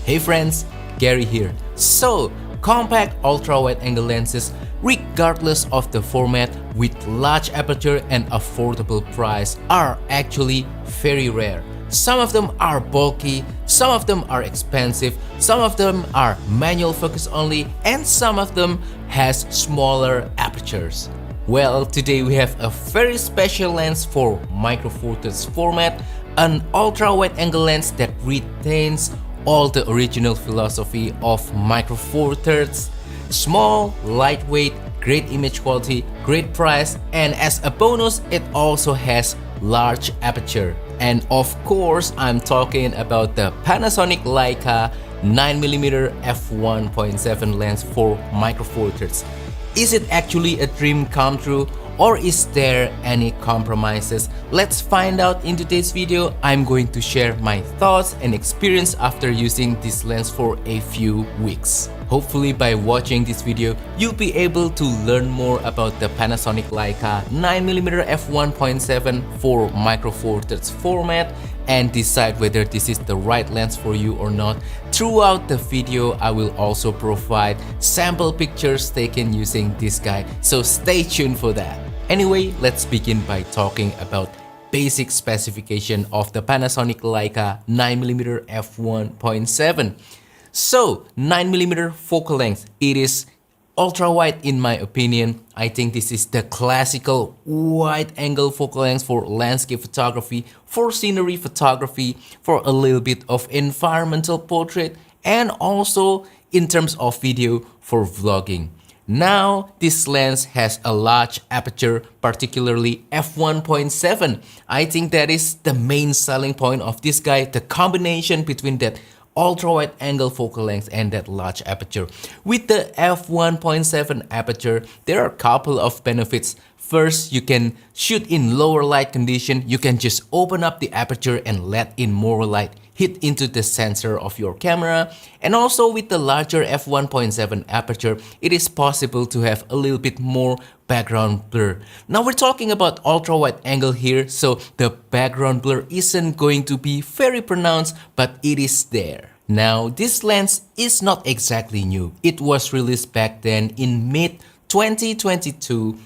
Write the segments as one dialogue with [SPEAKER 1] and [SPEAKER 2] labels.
[SPEAKER 1] Hey friends, Gary here. So, compact ultra-wide-angle lenses, regardless of the format, with large aperture and affordable price, are actually very rare. Some of them are bulky, some of them are expensive, some of them are manual focus only, and some of them has smaller apertures. Well, today we have a very special lens for Micro Four Thirds format, an ultra-wide-angle lens that retains all the original philosophy of Micro Four Thirds: small, lightweight, great image quality, great price, and as a bonus, it also has large aperture. And of course, I'm talking about the Panasonic Leica 9mm f1.7 lens for Micro Four Thirds. Is it actually a dream come true, or is there any compromises? Let's find out in today's video. I'm going to share my thoughts and experience after using this lens for a few weeks. Hopefully by watching this video, you'll be able to learn more about the Panasonic Leica 9mm f1.7 for Micro Four Thirds format and decide whether this is the right lens for you or not. Throughout the video, I will also provide sample pictures taken using this guy, so stay tuned for that. Anyway, let's begin by talking about basic specification of the Panasonic Leica 9mm f1.7. So, 9mm focal length, it is ultra wide in my opinion. I think this is the classical wide angle focal length for landscape photography, for scenery photography, for a little bit of environmental portrait, and also in terms of video for vlogging. Now, this lens has a large aperture, particularly f1.7. I think that is the main selling point of this guy, the combination between that ultra-wide angle focal length and that large aperture. With the f1.7 aperture, there are a couple of benefits. First, you can shoot in lower light condition. You can just open up the aperture and let in more light hit into the sensor of your camera. And also with the larger f1.7 aperture, it is possible to have a little bit more background blur. Now we're talking about ultra wide angle here, so the background blur isn't going to be very pronounced, but it is there. Now this lens is not exactly new. It was released back then in mid 2022.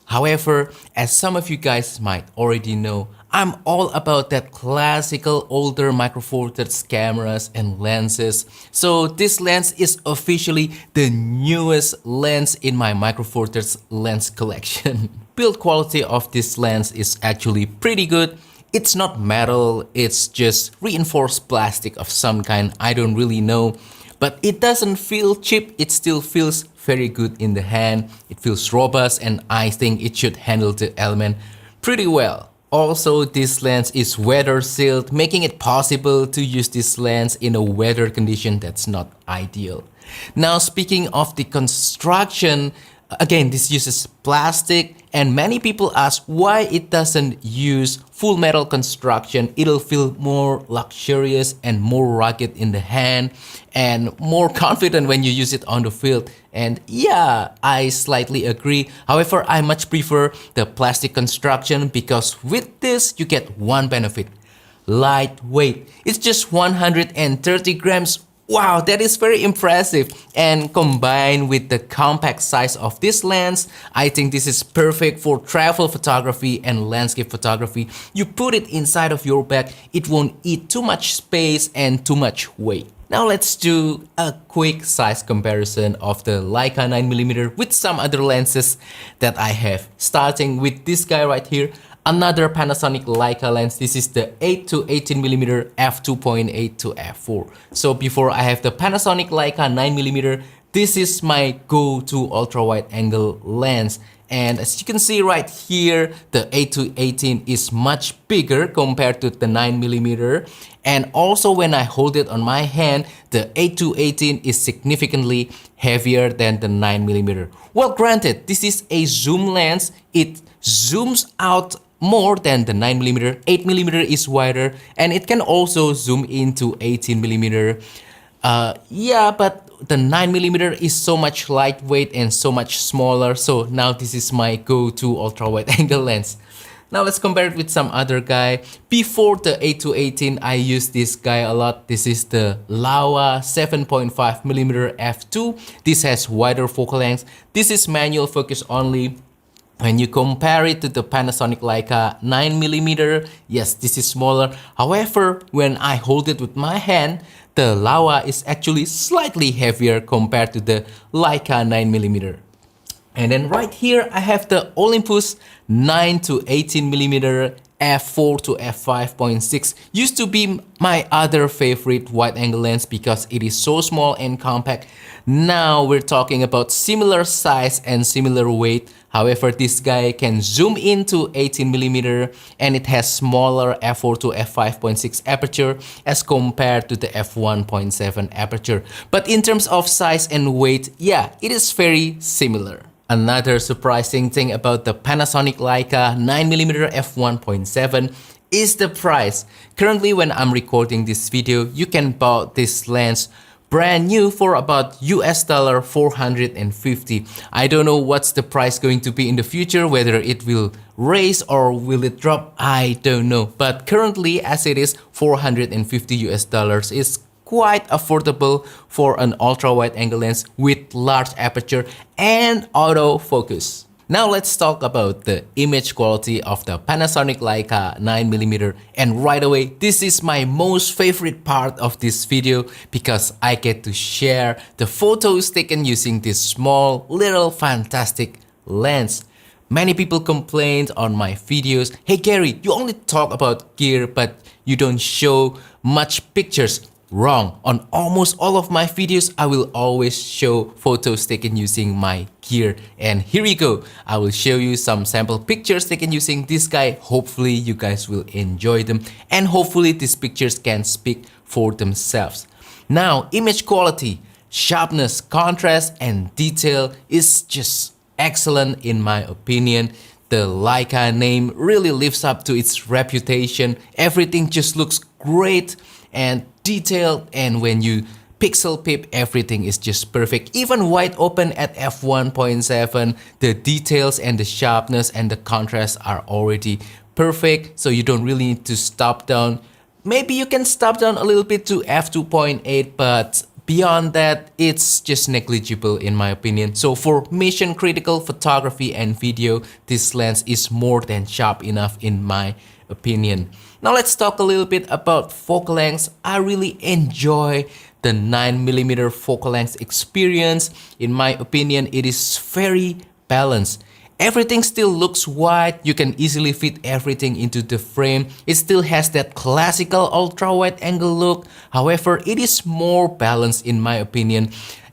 [SPEAKER 1] However, as some of you guys might already know, I'm all about that classical older Micro Four Thirds cameras and lenses. So this lens is officially the newest lens in my Micro Four Thirds lens collection. Build quality of this lens is actually pretty good. It's not metal, it's just reinforced plastic of some kind, I don't really know. But it doesn't feel cheap, it still feels very good in the hand. It feels robust and I think it should handle the element pretty well. Also, this lens is weather sealed, making it possible to use this lens in a weather condition that's not ideal. Now, speaking of the construction, again, this uses plastic and many people ask why it doesn't use full metal construction. It'll feel more luxurious and more rugged in the hand and more confident when you use it on the field. And yeah, I slightly agree. However, I much prefer the plastic construction because with this you get one benefit: lightweight. It's just 130 grams. Wow, that is very impressive. And combined with the compact size of this lens, I think this is perfect for travel photography and landscape photography. You put it inside of your bag, it won't eat too much space and too much weight. Now let's do a quick size comparison of the Leica 9mm with some other lenses that I have. Starting with this guy right here. Another Panasonic Leica lens. This is the 8 to 18mm f2.8 to f4. So before I have the Panasonic Leica 9mm, this is my go-to ultra-wide angle lens. And as you can see right here, the 8 to 18 is much bigger compared to the 9mm. And also when I hold it on my hand, the 8 to 18 is significantly heavier than the 9mm. Well, granted, this is a zoom lens. It zooms out more than the 9mm. 8mm is wider and it can also zoom into 18mm. Yeah, but the 9mm is so much lightweight and so much smaller. So now this is my go-to ultra wide angle lens. Now let's compare it with some other guy. Before the 8-18, I used this guy a lot. This is the Leica 7.5mm f2. This has wider focal length. This is manual focus only. When you compare it to the Panasonic Leica 9mm, yes, this is smaller. However, when I hold it with my hand, the Leica is actually slightly heavier compared to the Leica 9mm. And then right here, I have the Olympus 9-18mm f4 to f5.6. Used to be my other favorite wide-angle lens because it is so small and compact. Now we're talking about similar size and similar weight. However, this guy can zoom into 18mm and it has smaller f4 to f5.6 aperture as compared to the f1.7 aperture. But in terms of size and weight, yeah, it is very similar. Another surprising thing about the Panasonic Leica 9mm f1.7 is the price. Currently, when I'm recording this video, you can buy this lens brand new for about $450. I don't know what's the price going to be in the future, whether it will raise or will it drop, I don't know. But currently, as it is, $450 is quite affordable for an ultra-wide angle lens with large aperture and autofocus. Now let's talk about the image quality of the Panasonic Leica 9mm, and right away, this is my most favorite part of this video because I get to share the photos taken using this small little fantastic lens. Many people complained on my videos, "Hey Gary, you only talk about gear but you don't show much pictures." Wrong. On almost all of my videos, I will always show photos taken using my gear. And here you go. I will show you some sample pictures taken using this guy. Hopefully you guys will enjoy them. And hopefully these pictures can speak for themselves. Now, image quality, sharpness, contrast, and detail is just excellent in my opinion. The Leica name really lives up to its reputation. Everything just looks great and detailed, and when you pixel peep, everything is just perfect. Even wide open at f1.7, the details and the sharpness and the contrast are already perfect, so you don't really need to stop down. Maybe you can stop down a little bit to f2.8, but beyond that, it's just negligible in my opinion. So for mission critical photography and video, this lens is more than sharp enough in my opinion. Now let's talk a little bit about focal length. I really enjoy the 9mm focal length experience. In my opinion, it is very balanced. Everything still looks wide. You can easily fit everything into the frame. It still has that classical ultra-wide angle look. However, it is more balanced in my opinion.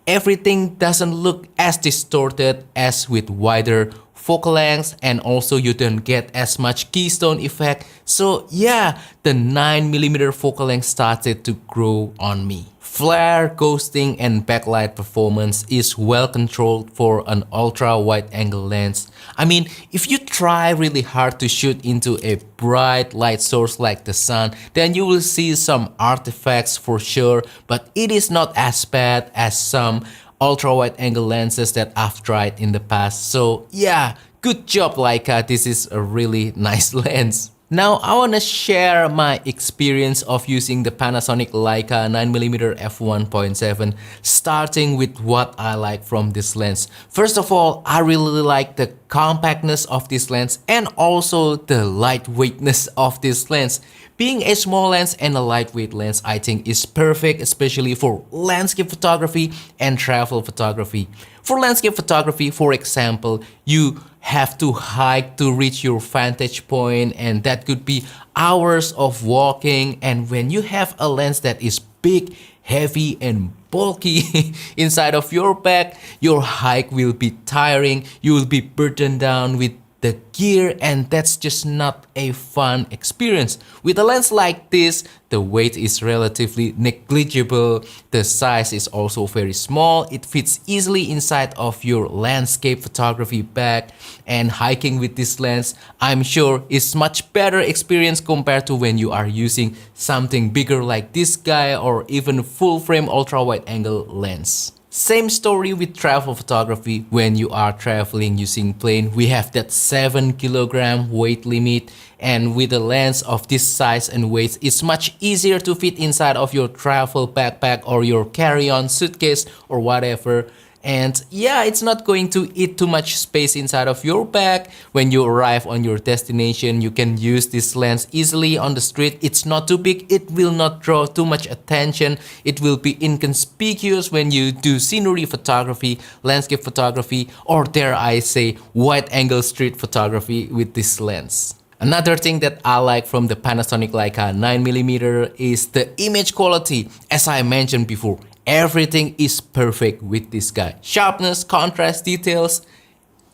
[SPEAKER 1] Everything doesn't look as distorted as with wider focal length, and also you don't get as much keystone effect. So yeah, the 9mm focal length started to grow on me. Flare, ghosting, and backlight performance is well controlled for an ultra wide angle lens. I mean, if you try really hard to shoot into a bright light source like the sun, then you will see some artifacts for sure, but it is not as bad as some ultra wide angle lenses that I've tried in the past. So yeah, good job Leica, this is a really nice lens. Now I wanna share my experience of using the Panasonic Leica 9mm f1.7, starting with what I like from this lens. First of all, I really like the compactness of this lens and also the lightweightness of this lens. Being a small lens and a lightweight lens, I think is perfect, especially for landscape photography and travel photography. For landscape photography, for example, you have to hike to reach your vantage point, and that could be hours of walking. And when you have a lens that is big, heavy, and bulky inside of your bag, your hike will be tiring. You will be burdened down with the gear, and that's just not a fun experience. With a lens like this, the weight is relatively negligible, the size is also very small, it fits easily inside of your landscape photography bag, and hiking with this lens, I'm sure is much better experience compared to when you are using something bigger like this guy or even full frame ultra wide angle lens. Same story with travel photography. When you are traveling using plane, we have that 7 kg weight limit, and with a lens of this size and weight, it's much easier to fit inside of your travel backpack or your carry-on suitcase or whatever. And yeah, it's not going to eat too much space inside of your bag. When you arrive on your destination, you can use this lens easily on the street. It's not too big, it will not draw too much attention. It will be inconspicuous when you do scenery photography, landscape photography, or dare I say, wide-angle street photography with this lens. Another thing that I like from the Panasonic Leica 9mm is the image quality. As I mentioned before, everything is perfect with this guy. Sharpness, contrast, details,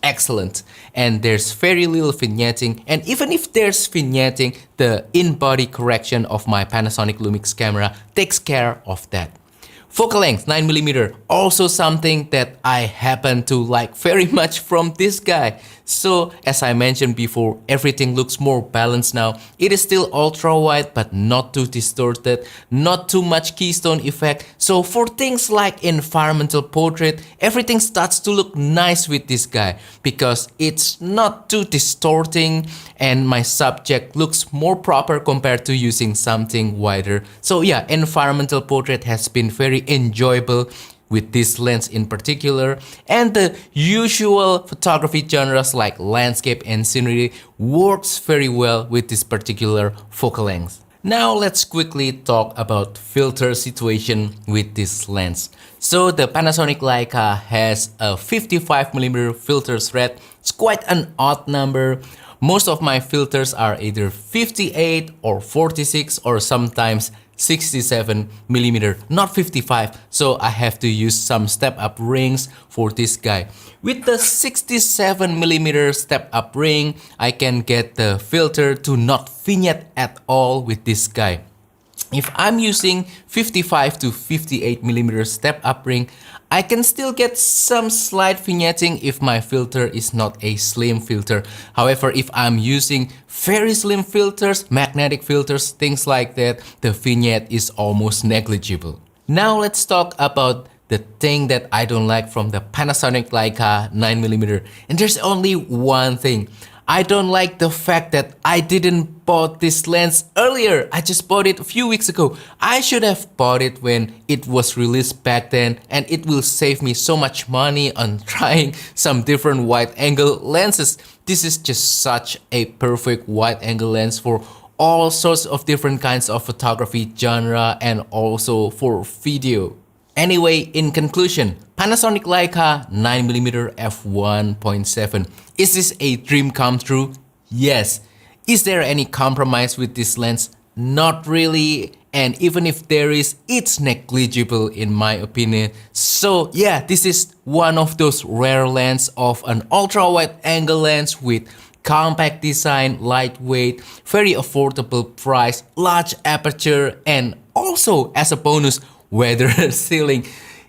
[SPEAKER 1] excellent. And there's very little vignetting, and even if there's vignetting, the in-body correction of my Panasonic Lumix camera takes care of that. Focal length 9mm, also something that I happen to like very much from this guy. So as I mentioned before, everything looks more balanced now. It is still ultra wide but not too distorted, not too much keystone effect. So for things like environmental portrait, everything starts to look nice with this guy because it's not too distorting and my subject looks more proper compared to using something wider. So yeah, environmental portrait has been very enjoyable with this lens in particular, and the usual photography genres like landscape and scenery works very well with this particular focal length. Now let's quickly talk about filter situation with this lens. So the Panasonic Leica has a 55mm filter thread. It's quite an odd number. Most of my filters are either 58 or 46 or sometimes 67mm, not 55, so I have to use some step-up rings for this guy. With the 67mm step-up ring, I can get the filter to not vignette at all with this guy. If I'm using 55 to 58mm step-up ring, I can still get some slight vignetting if my filter is not a slim filter. However, if I'm using very slim filters, magnetic filters, things like that, the vignette is almost negligible. Now let's talk about the thing that I don't like from the Panasonic Leica 9mm. And there's only one thing. I don't like the fact that I didn't bought this lens earlier. I just bought it a few weeks ago. I should have bought it when it was released back then, and it will save me so much money on trying some different wide angle lenses. This is just such a perfect wide angle lens for all sorts of different kinds of photography genre and also for video. Anyway, in conclusion, Panasonic Leica 9mm f1.7. Is this a dream come true? Yes. Is there any compromise with this lens? Not really. And even if there is, it's negligible in my opinion. So yeah, this is one of those rare lenses of an ultra wide angle lens with compact design, lightweight, very affordable price, large aperture, and also as a bonus, weather sealing.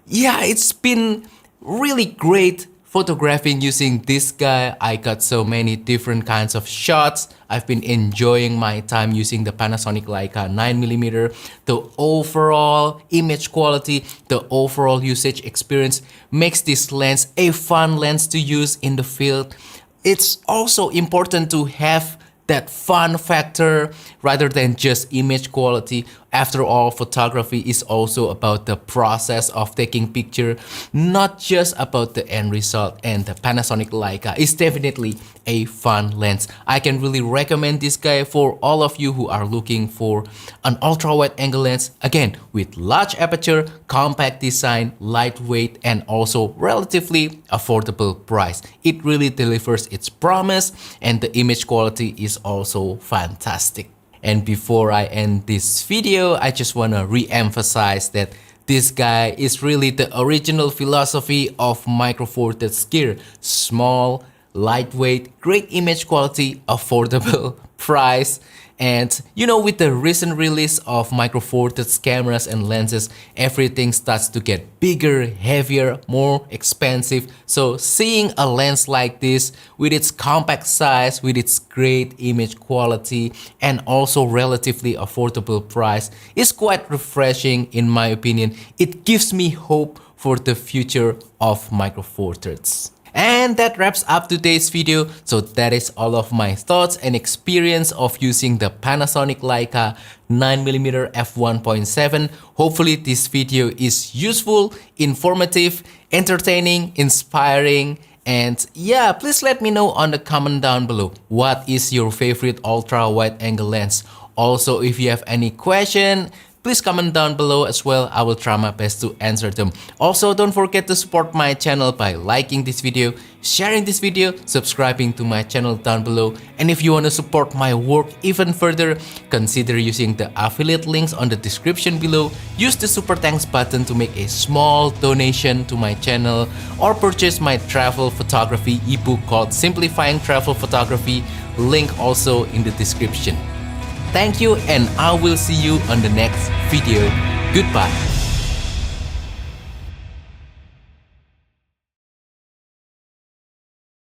[SPEAKER 1] Yeah, it's been really great photographing using this guy. I got so many different kinds of shots. I've been enjoying my time using the Panasonic Leica 9mm. The overall image quality, the overall usage experience makes this lens a fun lens to use in the field. It's also important to have that fun factor rather than just image quality. After all, photography is also about the process of taking picture, not just about the end result, and the Panasonic Leica is definitely a fun lens. I can really recommend this guy for all of you who are looking for an ultra wide angle lens, again with large aperture, compact design, lightweight, and also relatively affordable price. It really delivers its promise, and the image quality is also fantastic. And before I end this video, I just want to re-emphasize that this guy is really the original philosophy of Micro Four Thirds gear. Small, lightweight, great image quality, affordable price, And you know, with the recent release of micro four thirds cameras and lenses, everything starts to get bigger, heavier, more expensive. So seeing a lens like this with its compact size, with its great image quality, and also relatively affordable price is quite refreshing in my opinion. It gives me hope for the future of micro four thirds. And that wraps up today's video. So that is all of my thoughts and experience of using the Panasonic Leica 9mm f1.7. Hopefully this video is useful, informative, entertaining, inspiring. And yeah, please let me know on the comment down below. What is your favorite ultra wide angle lens? Also, if you have any question, please comment down below as well. I will try my best to answer them. Also, don't forget to support my channel by liking this video, sharing this video, subscribing to my channel down below. And if you want to support my work even further, consider using the affiliate links on the description below. Use the super thanks button to make a small donation to my channel, or purchase my travel photography ebook called Simplifying Travel Photography, link also in the description. Thank you, and I will see you on the next video. Goodbye.